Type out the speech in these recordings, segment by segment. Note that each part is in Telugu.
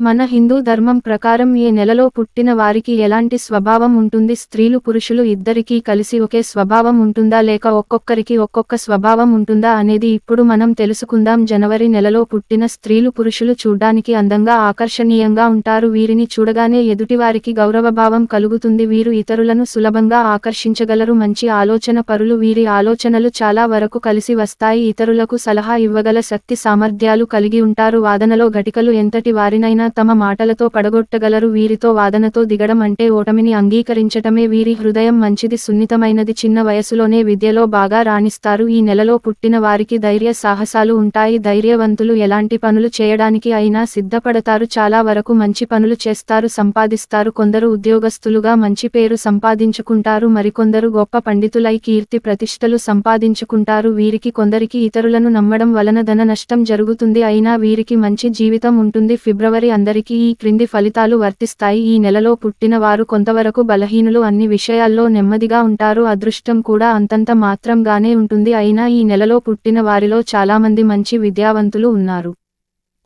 మన హిందూ ధర్మం ప్రకారం ఏ నెలలో పుట్టిన వారికి ఎలాంటి స్వభావం ఉంటుంది? స్త్రీలు పురుషులు ఇద్దరికీ కలిసి ఒకే స్వభావం ఉంటుందా లేక ఒక్కొక్కరికి ఒక్కొక్క స్వభావం ఉంటుందా అనేది ఇప్పుడు మనం తెలుసుకుందాం. జనవరి నెలలో పుట్టిన స్త్రీలు పురుషులు చూడ్డానికి అందంగా ఆకర్షణీయంగా ఉంటారు. వీరిని చూడగానే ఎదుటివారికి గౌరవభావం కలుగుతుంది. వీరు ఇతరులను సులభంగా ఆకర్షించగలరు. మంచి ఆలోచన పరులు. వీరి ఆలోచనలు చాలా వరకు కలిసి వస్తాయి. ఇతరులకు సలహా ఇవ్వగల శక్తి సామర్థ్యాలు కలిగి ఉంటారు. వాదనలో ఘటికలు. ఎంతటి వారినైనా తమ మాటలతో పడగొట్టగలరు. వీరితో వాదనతో దిగడం అంటే ఓటమిని అంగీకరించటమే. వీరి హృదయం మంచిది, సున్నితమైనది. చిన్న వయసులోనే విద్యలో బాగా రాణిస్తారు. ఈ నెలలో పుట్టిన వారికి ధైర్య సాహసాలు ఉంటాయి. ధైర్యవంతులు. ఎలాంటి పనులు చేయడానికి అయినా సిద్ధపడతారు. చాలా వరకు మంచి పనులు చేస్తారు, సంపాదిస్తారు. కొందరు ఉద్యోగస్తులుగా మంచి పేరు సంపాదించుకుంటారు. మరికొందరు గొప్ప పండితులై కీర్తి ప్రతిష్టలు సంపాదించుకుంటారు. వీరికి కొందరికి ఇతరులను నమ్మడం వలన ధన నష్టం జరుగుతుంది. అయినా వీరికి మంచి జీవితం ఉంటుంది. ఫిబ్రవరి అందరికీ ఈ క్రింది ఫలితాలు వర్తిస్తాయి. ఈ నెలలో పుట్టిన వారు కొంతవరకు బలహీనులు. అన్ని విషయాల్లో నెమ్మదిగా ఉంటారు. అదృష్టం కూడా అంతంత మాత్రంగానే ఉంటుంది. అయినా ఈ నెలలో పుట్టిన వారిలో చాలామంది మంచి విద్యావంతులు ఉన్నారు.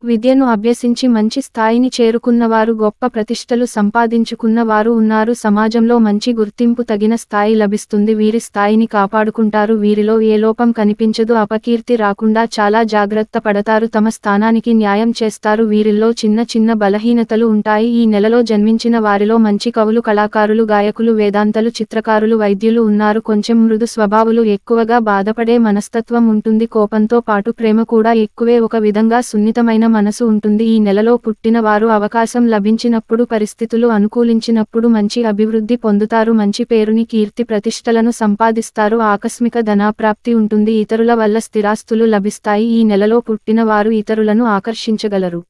విద్యను అభ్యసించి మంచి స్థాయిని చేరుకున్నవారు, గొప్ప ప్రతిష్టలు సంపాదించుకున్న వారు ఉన్నారు. సమాజంలో మంచి గుర్తింపు, తగిన స్థాయి లభిస్తుంది. వీరి స్థాయిని కాపాడుకుంటారు. వీరిలో ఏ లోపం కనిపించదు. అపకీర్తి రాకుండా చాలా జాగ్రత్త పడతారు. తమ స్థానానికి న్యాయం చేస్తారు. వీరిల్లో చిన్న చిన్న బలహీనతలు ఉంటాయి. ఈ నెలలో జన్మించిన వారిలో మంచి కవులు, కళాకారులు, గాయకులు, వేదాంతలు, చిత్రకారులు, వైద్యులు ఉన్నారు. కొంచెం మృదు స్వభావులు. ఎక్కువగా బాధపడే మనస్తత్వం ఉంటుంది. కోపంతో పాటు ప్రేమ కూడా ఎక్కువే. ఒక విధంగా సున్నితమైన మనసు ఉంటుంది. ఈ నెలలో పుట్టిన వారు అవకాశం లభించినప్పుడు, పరిస్థితులు అనుకూలించినప్పుడు మంచి అభివృద్ధి పొందుతారు. మంచి పేరుని, కీర్తి ప్రతిష్టలను సంపాదిస్తారు. ఆకస్మిక ధనప్రాప్తి ఉంటుంది. ఇతరుల వల్ల స్థిరాస్తులు లభిస్తాయి. ఈ నెలలో పుట్టిన వారు ఇతరులను ఆకర్షించగలరు.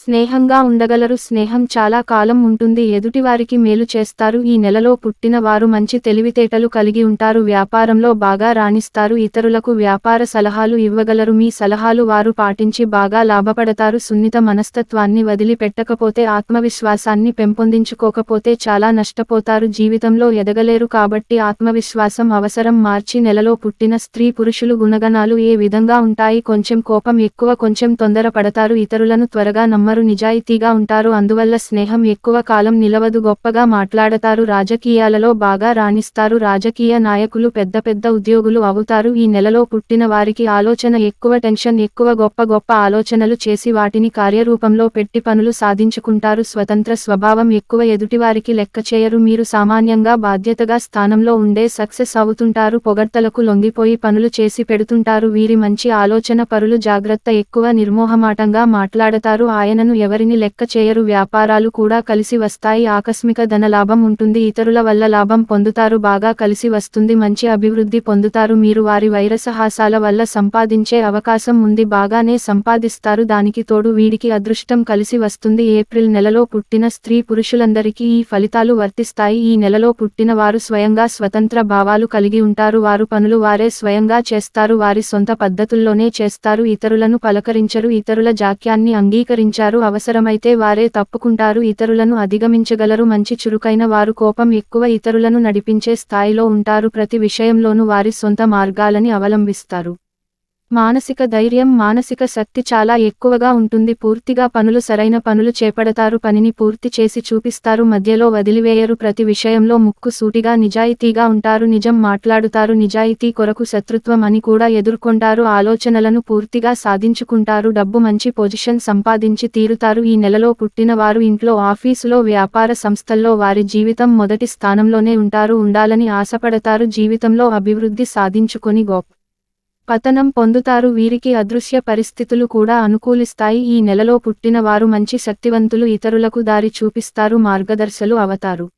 స్నేహంగా ఉండగలరు. స్నేహం చాలా కాలం ఉంటుంది. ఎదుటివారికి మేలు చేస్తారు. ఈ నెలలో పుట్టిన వారు మంచి తెలివితేటలు కలిగి ఉంటారు. వ్యాపారంలో బాగా రాణిస్తారు. ఇతరులకు వ్యాపార సలహాలు ఇవ్వగలరు. మీ సలహాలు వారు పాటించి బాగా లాభపడతారు. సున్నిత మనస్తత్వాన్ని వదిలిపెట్టకపోతే, ఆత్మవిశ్వాసాన్ని పెంపొందించుకోకపోతే చాలా నష్టపోతారు. జీవితంలో ఎదగలేరు. కాబట్టి ఆత్మవిశ్వాసం అవసరం. మార్చి నెలలో పుట్టిన స్త్రీ పురుషులు గుణగణాలు ఏ విధంగా ఉంటాయి? కొంచెం కోపం ఎక్కువ, కొంచెం తొందర పడతారు. ఇతరులను త్వరగా నమ్మరు. నిజాయితీగా ఉంటారు. అందువల్ల స్నేహం ఎక్కువ కాలం నిలవదు. గొప్పగా మాట్లాడతారు. రాజకీయాలలో బాగా రాణిస్తారు. రాజకీయ నాయకులు, పెద్ద పెద్ద ఉద్యోగులు అవుతారు. ఈ నెలలో పుట్టిన వారికి ఆలోచన ఎక్కువ, టెన్షన్ ఎక్కువ. గొప్ప గొప్ప ఆలోచనలు చేసి వాటిని కార్యరూపంలో పెట్టి పనులు సాధించుకుంటారు. స్వతంత్ర స్వభావం ఎక్కువ. ఎదుటివారికి లెక్క చేయరు. మీరు సామాన్యంగా బాధ్యతగా స్థానంలో ఉండే సక్సెస్ అవుతుంటారు. పొగడ్తలకు లొంగిపోయి పనులు చేసి పెడుతుంటారు. వీరి మంచి ఆలోచన పరులు. జాగ్రత్త ఎక్కువ. నిర్మోహమాటంగా మాట్లాడతారు. ఆయనను ఎవరిని లెక్క చేయరు. వ్యాపారాలు కూడా కలిసి వస్తాయి. ఆకస్మిక ధనలాభం ఉంటుంది. ఇతరుల వల్ల లాభం పొందుతారు. బాగా కలిసి వస్తుంది. మంచి అభివృద్ధి పొందుతారు. మీరు వారి వైరసహాసాల వల్ల సంపాదించే అవకాశం ఉంది. బాగానే సంపాదిస్తారు. దానికి తోడు వీడికి అదృష్టం కలిసి వస్తుంది. ఏప్రిల్ నెలలో పుట్టిన స్త్రీ పురుషులందరికీ ఈ ఫలితాలు వర్తిస్తాయి. ఈ నెలలో పుట్టిన వారు స్వయంగా స్వతంత్ర భావాలు కలిగి ఉంటారు. వారు పనులు వారే స్వయంగా చేస్తారు. వారి సొంత పద్ధతుల్లోనే చేస్తారు. ఇతరులను పలకరించరు. ఇతరుల జాక్యాన్ని అంగీకరించారు. అవసరమైతే వారే తప్పుకుంటారు. ఇతరులను అధిగమించగలరు. మంచి చురుకైన వారు. కోపం ఎక్కువ. ఇతరులను నడిపించే స్థాయిలో ఉంటారు. ప్రతి విషయంలోనూ వారి సొంత మార్గాలని అవలంబిస్తారు. మానసిక ధైర్యం, మానసిక శక్తి చాలా ఎక్కువగా ఉంటుంది. పూర్తిగా పనులు, సరైన పనులు చేపడతారు. పనిని పూర్తి చేసి చూపిస్తారు. మధ్యలో వదిలివేయరు. ప్రతి విషయంలో ముక్కు సూటిగా, నిజాయితీగా ఉంటారు. నిజం మాట్లాడుతారు. నిజాయితీ కొరకు శత్రుత్వం అని కూడా ఎదుర్కొంటారు. ఆలోచనలను పూర్తిగా సాధించుకుంటారు. డబ్బు, మంచి పొజిషన్ సంపాదించి తీరుతారు. ఈ నెలలో పుట్టిన వారు ఇంట్లో, ఆఫీసులో, వ్యాపార సంస్థల్లో వారి జీవితం మొదటి స్థానంలోనే ఉంటారు. ఉండాలని ఆశపడతారు. జీవితంలో అభివృద్ధి సాధించుకొని గొప్ప పతనం పొందుతారు. వీరికి అదృశ్య పరిస్థితులు కూడా అనుకూలిస్తాయి. ఈ నెలలో పుట్టిన వారు మంచి శక్తివంతులు. ఇతరులకు దారి చూపిస్తారు. మార్గదర్శులు అవతారు.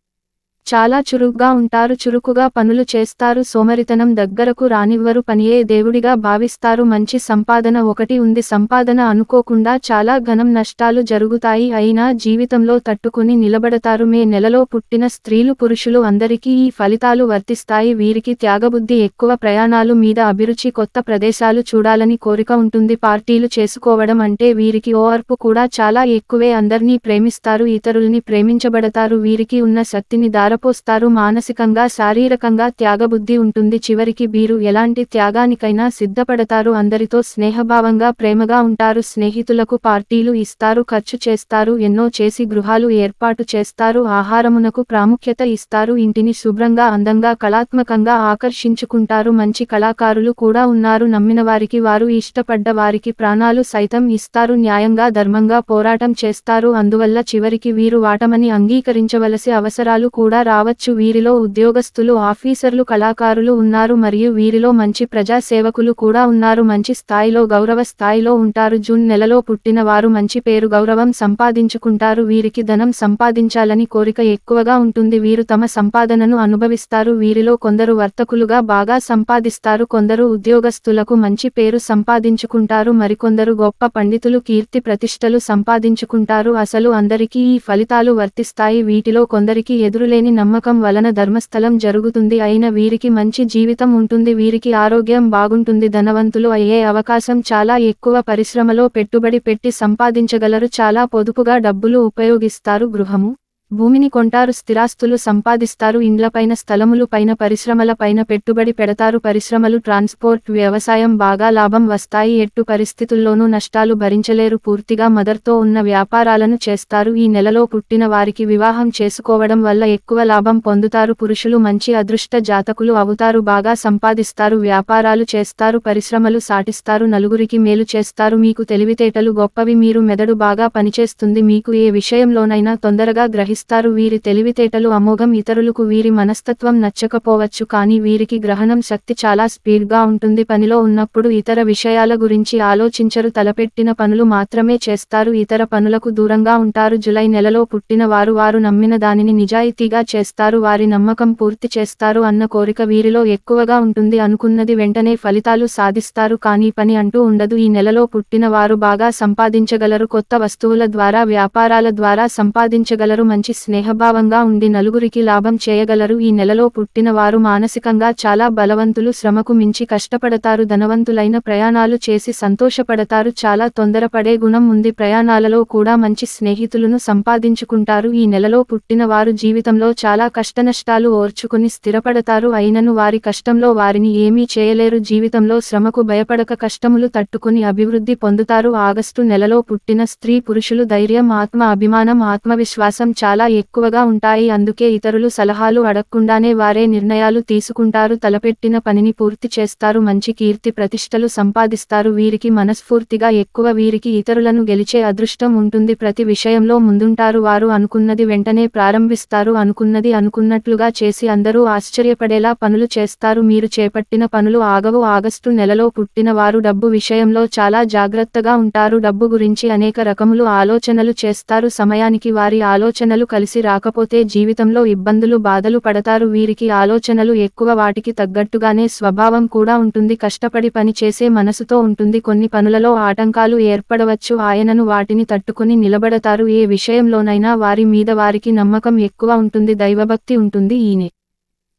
చాలా చురుగ్గా ఉంటారు. చురుకుగా పనులు చేస్తారు. సోమరితనం దగ్గరకు రానివ్వరు. పనియే దేవుడిగా భావిస్తారు. మంచి సంపాదన ఒకటి ఉంది. సంపాదన అనుకోకుండా చాలా ఘనం నష్టాలు జరుగుతాయి. అయినా జీవితంలో తట్టుకుని నిలబడతారు. మే నెలలో పుట్టిన స్త్రీలు పురుషులు అందరికీ ఈ ఫలితాలు వర్తిస్తాయి. వీరికి త్యాగబుద్ధి ఎక్కువ. ప్రయాణాలు మీద అభిరుచి. కొత్త ప్రదేశాలు చూడాలని కోరిక ఉంటుంది. పార్టీలు చేసుకోవడం అంటే వీరికి ఓర్పు కూడా చాలా ఎక్కువే. అందర్నీ ప్రేమిస్తారు. ఇతరుల్ని ప్రేమించబడతారు. వీరికి ఉన్న శక్తిని ధారపోస్తారు. మానసికంగా శారీరకంగా త్యాగబుద్ధి ఉంటుంది. చివరికి వీరు ఎలాంటి త్యాగానికైనా సిద్ధపడతారు. అందరితో స్నేహభావంగా ప్రేమగా ఉంటారు. స్నేహితులకు పార్టీలు ఇస్తారు, ఖర్చు చేస్తారు, ఎన్నో చేసి గృహాలు ఏర్పాటు చేస్తారు. ఆహారమునకు ప్రాముఖ్యత ఇస్తారు. ఇంటిని శుభ్రంగా అందంగా కళాత్మకంగా ఆకర్షించుకుంటారు. మంచి కళాకారులు కూడా ఉన్నారు. నమ్మిన వారికి వారు ఇష్టపడ్డ వారికి ప్రాణాలు సైతం ఇస్తారు. న్యాయంగా ధర్మంగా పోరాటం చేస్తారు. అందువల్ల చివరికి వీరు వాటమని అంగీకరించవలసి అవసరాలు కూడా రావచ్చు. వీరిలో ఉద్యోగస్తులు, ఆఫీసర్లు, కళాకారులు ఉన్నారు మరియు వీరిలో మంచి ప్రజా సేవకులు కూడా ఉన్నారు. మంచి స్థాయిలో, గౌరవ స్థాయిలో ఉంటారు. జూన్ నెలలో పుట్టిన వారు మంచి పేరు, గౌరవం సంపాదించుకుంటారు. వీరికి ధనం సంపాదించాలని కోరిక ఎక్కువగా ఉంటుంది. వీరు తమ సంపాదనను అనుభవిస్తారు. వీరిలో కొందరు వర్తకులుగా బాగా సంపాదిస్తారు, కొందరు ఉద్యోగస్తులకు మంచి పేరు సంపాదించుకుంటారు, మరికొందరు గొప్ప పండితులు కీర్తి ప్రతిష్టలు సంపాదించుకుంటారు. అసలు అందరికీ ఈ ఫలితాలు వర్తిస్తాయి. వీటిలో కొందరికి ఎదురులేని నమ్మకం వలన ధర్మస్థలం జరుగుతుంది. అయిన వీరికి మంచి జీవితం ఉంటుంది. వీరికి ఆరోగ్యం బాగుంటుంది. ధనవంతులు అయ్యే అవకాశం చాలా ఎక్కువ. పరిశ్రమలో పెట్టుబడి పెట్టి సంపాదించగలరు. చాలా పొదుపుగా డబ్బులు ఉపయోగిస్తారు. గృహము, భూమిని కొంటారు. స్థిరాస్తులు సంపాదిస్తారు. ఇండ్లపైన, స్థలములు పైన, పరిశ్రమల పైన పెట్టుబడి పెడతారు. పరిశ్రమలు, ట్రాన్స్పోర్ట్, వ్యవసాయం బాగా లాభం వస్తాయి. ఎట్టు పరిస్థితుల్లోనూ నష్టాలు భరించలేరు. పూర్తిగా మదర్తో ఉన్న వ్యాపారాలను చేస్తారు. ఈ నెలలో పుట్టిన వారికి వివాహం చేసుకోవడం వల్ల ఎక్కువ లాభం పొందుతారు. పురుషులు మంచి అదృష్ట జాతకులు అవుతారు. బాగా సంపాదిస్తారు. వ్యాపారాలు చేస్తారు. పరిశ్రమలు సాటిస్తారు. నలుగురికి మేలు చేస్తారు. మీకు తెలివితేటలు గొప్పవి. మీరు మెదడు బాగా పనిచేస్తుంది. మీకు ఏ విషయంలోనైనా తొందరగా గ్రహిస్తారు. వీరి తెలివితేటలు అమోఘం. ఇతరులకు వీరి మనస్తత్వం నచ్చకపోవచ్చు, కానీ వీరికి గ్రహణం శక్తి చాలా స్పీడ్గా ఉంటుంది. పనిలో ఉన్నప్పుడు ఇతర విషయాల గురించి ఆలోచించరు. తలపెట్టిన పనులు మాత్రమే చేస్తారు. ఇతర పనులకు దూరంగా ఉంటారు. జూలై నెలలో పుట్టిన వారు నమ్మిన దానిని నిజాయితీగా చేస్తారు. వారి నమ్మకం పూర్తి చేస్తారు అన్న కోరిక వీరిలో ఎక్కువగా ఉంటుంది. అనుకున్నది వెంటనే ఫలితాలు సాధిస్తారు, కానీ పని అంటూ ఉండదు. ఈ నెలలో పుట్టిన వారు బాగా సంపాదించగలరు. కొత్త వస్తువుల ద్వారా, వ్యాపారాల ద్వారా సంపాదించగలరు. మంచి స్నేహభావంగా ఉండి నలుగురికి లాభం చేయగలరు. ఈ నెలలో పుట్టిన వారు మానసికంగా చాలా బలవంతులు. శ్రమకు మించి కష్టపడతారు. ధనవంతులైన ప్రయాణాలు చేసి సంతోషపడతారు. చాలా తొందరపడే గుణం ఉంది. ప్రయాణాలలో కూడా మంచి స్నేహితులను సంపాదించుకుంటారు. ఈ నెలలో పుట్టిన వారు జీవితంలో చాలా కష్టనష్టాలు ఓర్చుకుని స్థిరపడతారు. అయినను వారి కష్టంలో వారిని ఏమీ చేయలేరు. జీవితంలో శ్రమకు భయపడక కష్టములు తట్టుకుని అభివృద్ధి పొందుతారు. ఆగస్టు నెలలో పుట్టిన స్త్రీ పురుషులు ధైర్యం, ఆత్మ అభిమానం, ఆత్మవిశ్వాసం చాలా ఎక్కువగా ఉంటాయి. అందుకే ఇతరులు సలహాలు అడగకుండానే వారే నిర్ణయాలు తీసుకుంటారు. తలపెట్టిన పనిని పూర్తి చేస్తారు. మంచి కీర్తి ప్రతిష్టలు సంపాదిస్తారు. వీరికి మనస్ఫూర్తిగా ఎక్కువ. వీరికి ఇతరులను గెలిచే అదృష్టం ఉంటుంది. ప్రతి విషయంలో ముందుంటారు. వారు అనుకున్నది వెంటనే ప్రారంభిస్తారు. అనుకున్నది అనుకున్నట్లుగా చేసి అందరూ ఆశ్చర్యపడేలా పనులు చేస్తారు. మీరు చేపట్టిన పనులు ఆగవు. ఆగస్టు నెలలో పుట్టిన వారు డబ్బు విషయంలో చాలా జాగ్రత్తగా ఉంటారు. డబ్బు గురించి అనేక రకములు ఆలోచనలు చేస్తారు. సమయానికి వారి ఆలోచనలు కలిసి రాకపోతే జీవితంలో ఇబ్బందులు, బాధలు పడతారు. వీరికి ఆలోచనలు ఎక్కువ. వాటికి తగ్గట్టుగానే స్వభావం కూడా ఉంటుంది. కష్టపడి పని చేసే మనసుతో ఉంటుంది. కొన్ని పనులలో ఆటంకాలు ఏర్పడవచ్చు. ఆయనను వాటిని తట్టుకుని నిలబడతారు. ఏ విషయంలోనైనా వారి మీద వారికి నమ్మకం ఎక్కువ ఉంటుంది. దైవభక్తి ఉంటుంది. ఈయన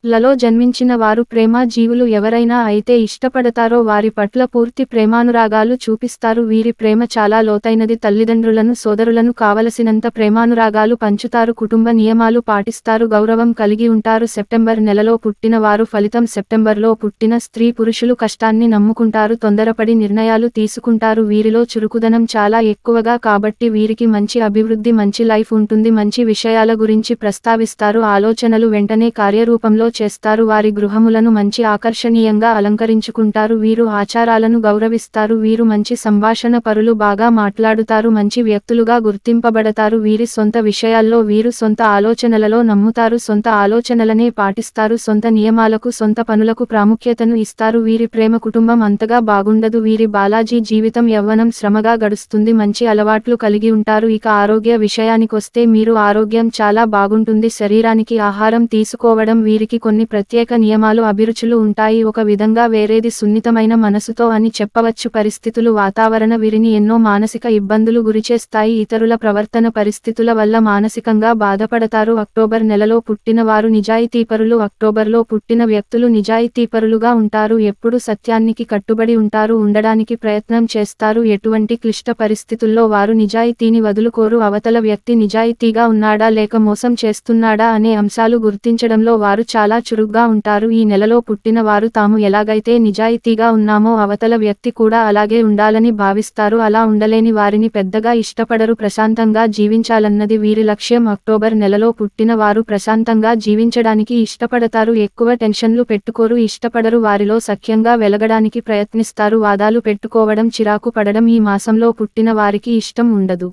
లలో జన్మించిన వారు ప్రేమ జీవులు. ఎవరైనా అయితే ఇష్టపడతారో వారి పట్ల పూర్తి ప్రేమానురాగాలు చూపిస్తారు. వీరి ప్రేమ చాలా లోతైనది. తల్లిదండ్రులను, సోదరులను కావలసినంత ప్రేమానురాగాలు పంచుతారు. కుటుంబ నియమాలు పాటిస్తారు. గౌరవం కలిగి ఉంటారు. సెప్టెంబర్ నెలలో పుట్టిన వారు ఫలితం. సెప్టెంబర్లో పుట్టిన స్త్రీ పురుషులు కష్టాన్ని నమ్ముకుంటారు. తొందరపడి నిర్ణయాలు తీసుకుంటారు. వీరిలో చురుకుదనం చాలా ఎక్కువగా, కాబట్టి వీరికి మంచి అభివృద్ధి, మంచి లైఫ్ ఉంటుంది. మంచి విషయాల గురించి ప్రస్తావిస్తారు. ఆలోచనలు వెంటనే కార్యరూపంలో చేస్తారు. వారి గృహములను మంచి ఆకర్షణీయంగా అలంకరించుకుంటారు. వీరు ఆచారాలను గౌరవిస్తారు. వీరు మంచి సంభాషణ పరులు. బాగా మాట్లాడుతారు. మంచి వ్యక్తులుగా గుర్తింపబడతారు. వీరి సొంత విషయాల్లో వీరు సొంత ఆలోచనలలో నమ్ముతారు. సొంత ఆలోచనలనే పాటిస్తారు. సొంత నియమాలకు, సొంత పనులకు ప్రాముఖ్యతను ఇస్తారు. వీరి ప్రేమ కుటుంబం అంతగా బాగుండదు. వీరి బాలాజీ జీవితం యవ్వనం శ్రమగా గడుస్తుంది. మంచి అలవాట్లు కలిగి ఉంటారు. ఇక ఆరోగ్య విషయానికొస్తే మీరు ఆరోగ్యం చాలా బాగుంటుంది. శరీరానికి ఆహారం తీసుకోవడం వీరికి కొన్ని ప్రత్యేక నియమాలు అభిరుచులు ఉంటాయి. ఒక విధంగా వేరేది సున్నితమైన మనసుతో అని చెప్పవచ్చు. పరిస్థితులు వాతావరణ వీరిని ఎన్నో మానసిక ఇబ్బందులు గురిచేస్తాయి. ఇతరుల ప్రవర్తన పరిస్థితుల వల్ల మానసికంగా బాధపడతారు. అక్టోబర్ నెలలో పుట్టిన వారు నిజాయితీపరులు. అక్టోబర్లో పుట్టిన వ్యక్తులు నిజాయితీపరులుగా ఉంటారు. ఎప్పుడు సత్యానికి కట్టుబడి ఉంటారు. ఉండడానికి ప్రయత్నం చేస్తారు. ఎటువంటి క్లిష్ట పరిస్థితుల్లో వారు నిజాయితీని వదులుకోరు. అవతల వ్యక్తి నిజాయితీగా ఉన్నాడా లేక మోసం చేస్తున్నాడా అనే అంశాలు గుర్తించడంలో వారు చాలా చురుగ్గా ఉంటారు. ఈ నెలలో పుట్టిన వారు తాము ఎలాగైతే నిజాయితీగా ఉన్నామో అవతల వ్యక్తి కూడా అలాగే ఉండాలని భావిస్తారు. అలా ఉండలేని వారిని పెద్దగా ఇష్టపడరు. ప్రశాంతంగా జీవించాలన్నది వీరి లక్ష్యం. అక్టోబర్ నెలలో పుట్టిన వారు ప్రశాంతంగా జీవించడానికి ఇష్టపడతారు. ఎక్కువ టెన్షన్లు పెట్టుకోరు. ఇష్టపడరు. వారిలో సఖ్యంగా వెలగడానికి ప్రయత్నిస్తారు. వాదాలు పెట్టుకోవడం చిరాకు పడడం ఈ మాసంలో పుట్టిన వారికి ఇష్టం ఉండదు.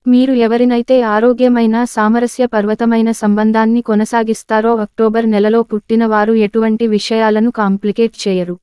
మీరు ఎవరినైతే ఆరోగ్యమైన సామరస్య పర్వతమైన సంబంధాన్ని కొనసాగిస్తారో అక్టోబర్ నెలలో పుట్టిన వారు ఎటువంటి విషయాలను కాంప్లికేట్ చేయరు.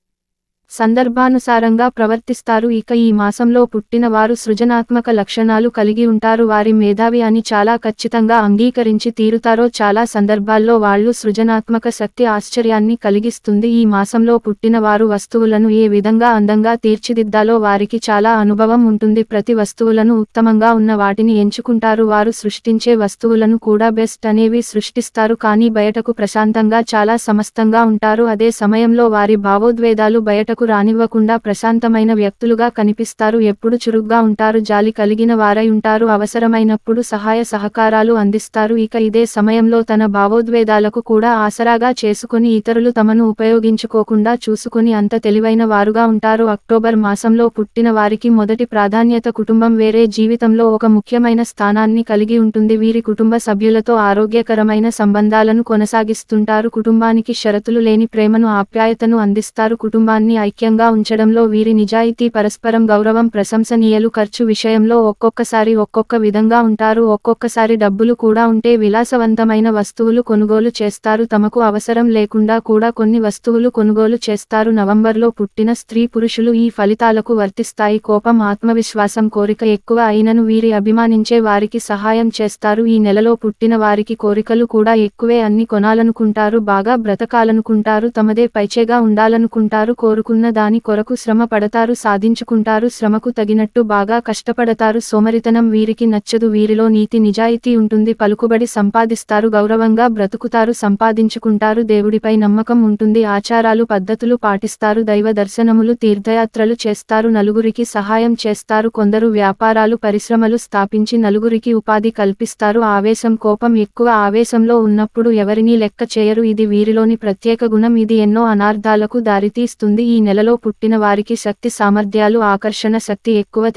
సందర్భానుసారంగా ప్రవర్తిస్తారు. ఇక ఈ మాసంలో పుట్టిన వారు సృజనాత్మక లక్షణాలు కలిగి ఉంటారు. వారి మేధావి అని చాలా ఖచ్చితంగా అంగీకరించి తీరుతారో. చాలా సందర్భాల్లో వాళ్ళు సృజనాత్మక శక్తి ఆశ్చర్యాన్ని కలిగిస్తుంది. ఈ మాసంలో పుట్టిన వారు వస్తువులను ఏ విధంగా అందంగా తీర్చిదిద్దాలో వారికి చాలా అనుభవం ఉంటుంది. ప్రతి వస్తువులను ఉత్తమంగా ఉన్న వాటిని ఎంచుకుంటారు. వారు సృష్టించే వస్తువులను కూడా బెస్ట్ అనేవి సృష్టిస్తారు. కానీ బయటకు ప్రశాంతంగా చాలా సమస్తంగా ఉంటారు. అదే సమయంలో వారి భావోద్వేదాలు బయటకు రానివ్వకుండా ప్రశాంతమైన వ్యక్తులుగా కనిపిస్తారు. ఎప్పుడు చురుగ్గా ఉంటారు. జాలి కలిగిన వారై ఉంటారు. అవసరమైనప్పుడు సహాయ సహకారాలు అందిస్తారు. ఇక ఇదే సమయంలో తన భావోద్వేదాలకు కూడా ఆసరాగా చేసుకొని ఇతరులు తమను ఉపయోగించుకోకుండా చూసుకొని అంత తెలివైన వారుగా ఉంటారు. అక్టోబర్ మాసంలో పుట్టిన వారికి మొదటి ప్రాధాన్యత కుటుంబం. వేరే జీవితంలో ఒక ముఖ్యమైన స్థానాన్ని కలిగి ఉంటుంది. వీరి కుటుంబ సభ్యులతో ఆరోగ్యకరమైన సంబంధాలను కొనసాగిస్తుంటారు. కుటుంబానికి షరతులు లేని ప్రేమను ఆప్యాయతను అందిస్తారు. కుటుంబాన్ని ఐక్యంగా ఉంచడంలో వీరి నిజాయితీ పరస్పరం గౌరవం ప్రశంసనీయులు. ఖర్చు విషయంలో ఒక్కొక్కసారి ఒక్కొక్క విధంగా ఉంటారు. ఒక్కొక్కసారి డబ్బులు కూడా ఉంటే విలాసవంతమైన వస్తువులు కొనుగోలు చేస్తారు. తమకు అవసరం లేకుండా కూడా కొన్ని వస్తువులు కొనుగోలు చేస్తారు. నవంబర్లో పుట్టిన స్త్రీ పురుషులు ఈ ఫలితాలకు వర్తిస్తాయి. కోపం ఆత్మవిశ్వాసం కోరిక ఎక్కువ అయినను వీరి అభిమానించే వారికి సహాయం చేస్తారు. ఈ నెలలో పుట్టిన వారికి కోరికలు కూడా ఎక్కువే. అన్ని కొనాలనుకుంటారు. బాగా బ్రతకాలనుకుంటారు. తమదే పైచేగా ఉండాలనుకుంటారు. కోరుకున్న దాని కొరకు శ్రమ పడతారు. సాధించుకుంటారు. శ్రమకు తగినట్టు బాగా కష్టపడతారు. సోమరితనం వీరికి నచ్చదు. వీరిలో నీతి నిజాయితీ ఉంటుంది. పలుకుబడి సంపాదిస్తారు. గౌరవంగా బ్రతుకుతారు. సంపాదించుకుంటారు. దేవుడిపై నమ్మకం ఉంటుంది. ఆచారాలు పద్ధతులు పాటిస్తారు. దైవ దర్శనములు తీర్థయాత్రలు చేస్తారు. నలుగురికి సహాయం చేస్తారు. కొందరు వ్యాపారాలు పరిశ్రమలు స్థాపించి నలుగురికి ఉపాధి కల్పిస్తారు. ఆవేశం కోపం ఎక్కువ. ఆవేశంలో ఉన్నప్పుడు ఎవరినీ లెక్క చేయరు. ఇది వీరిలోని ప్రత్యేక గుణం. ఇది ఎన్నో అనార్థాలకు దారితీస్తుంది. ఈ నెలలో పుట్టిన వారికి శక్తి సామర్థ్యాలు ఆకర్షణ శక్తి ఎక్కువ.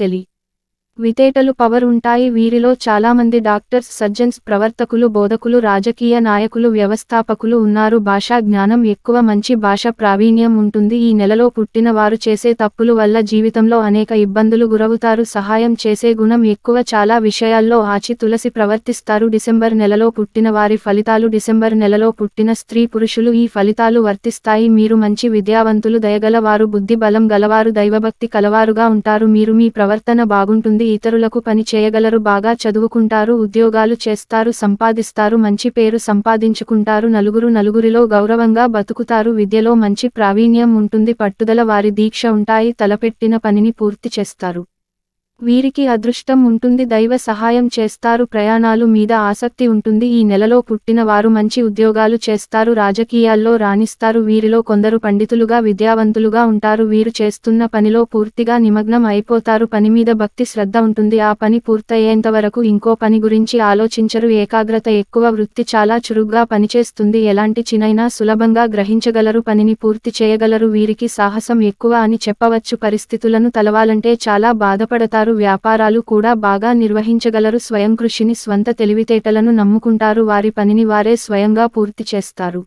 వితేటలు పవర్ ఉంటాయి. వీరిలో చాలామంది డాక్టర్స్ సర్జన్స్ ప్రవర్తకులు బోధకులు రాజకీయ నాయకులు వ్యవస్థాపకులు ఉన్నారు. భాషా జ్ఞానం ఎక్కువ. మంచి భాష ప్రావీణ్యం ఉంటుంది. ఈ నెలలో పుట్టిన వారు చేసే తప్పులు వల్ల జీవితంలో అనేక ఇబ్బందులు గురవుతారు. సహాయం చేసే గుణం ఎక్కువ. చాలా విషయాల్లో ఆచి తులసి ప్రవర్తిస్తారు. డిసెంబర్ నెలలో పుట్టిన వారి ఫలితాలు. డిసెంబర్ నెలలో పుట్టిన స్త్రీ పురుషులు ఈ ఫలితాలు వర్తిస్తాయి. మీరు మంచి విద్యావంతులు దయగల వారు బుద్ధి బలం గలవారు దైవభక్తి కలవారుగా ఉంటారు. మీరు మీ ప్రవర్తన బాగుంటుంది. ఇతరులకు పని చేయగలరు. బాగా చదువుకుంటారు. ఉద్యోగాలు చేస్తారు. సంపాదిస్తారు. మంచి పేరు సంపాదించుకుంటారు. నలుగురిలో గౌరవంగా బతుకుతారు. విద్యలో మంచి ప్రావీణ్యం ఉంటుంది. పట్టుదల వారి దీక్ష ఉంటాయి. తలపెట్టిన పనిని పూర్తి చేస్తారు. వీరికి అదృష్టం ఉంటుంది. దైవ సహాయం చేస్తారు. ప్రయాణాలు మీద ఆసక్తి ఉంటుంది. ఈ నెలలో పుట్టిన వారు మంచి ఉద్యోగాలు చేస్తారు. రాజకీయాల్లో రాణిస్తారు. వీరిలో కొందరు పండితులుగా విద్యావంతులుగా ఉంటారు. వీరు చేస్తున్న పనిలో పూర్తిగా నిమగ్నం అయిపోతారు. పని మీద భక్తి శ్రద్ధ ఉంటుంది. ఆ పని పూర్తయ్యేంతవరకు ఇంకో పని గురించి ఆలోచించరు. ఏకాగ్రత ఎక్కువ. వృత్తి చాలా చురుగ్గా పనిచేస్తుంది. ఎలాంటి చినైనా సులభంగా గ్రహించగలరు. పనిని పూర్తి చేయగలరు. వీరికి సాహసం ఎక్కువ అని చెప్పవచ్చు. పరిస్థితులను తలవాలంటే చాలా బాధపడతారు. వ్యాపారాలు కూడా బాగా నిర్వహించగలరు. స్వయం కృషిని స్వంత తెలివితేటలను నమ్ముకుంటారు. వారి పనిని వారే స్వయంగా పూర్తి చేస్తారు.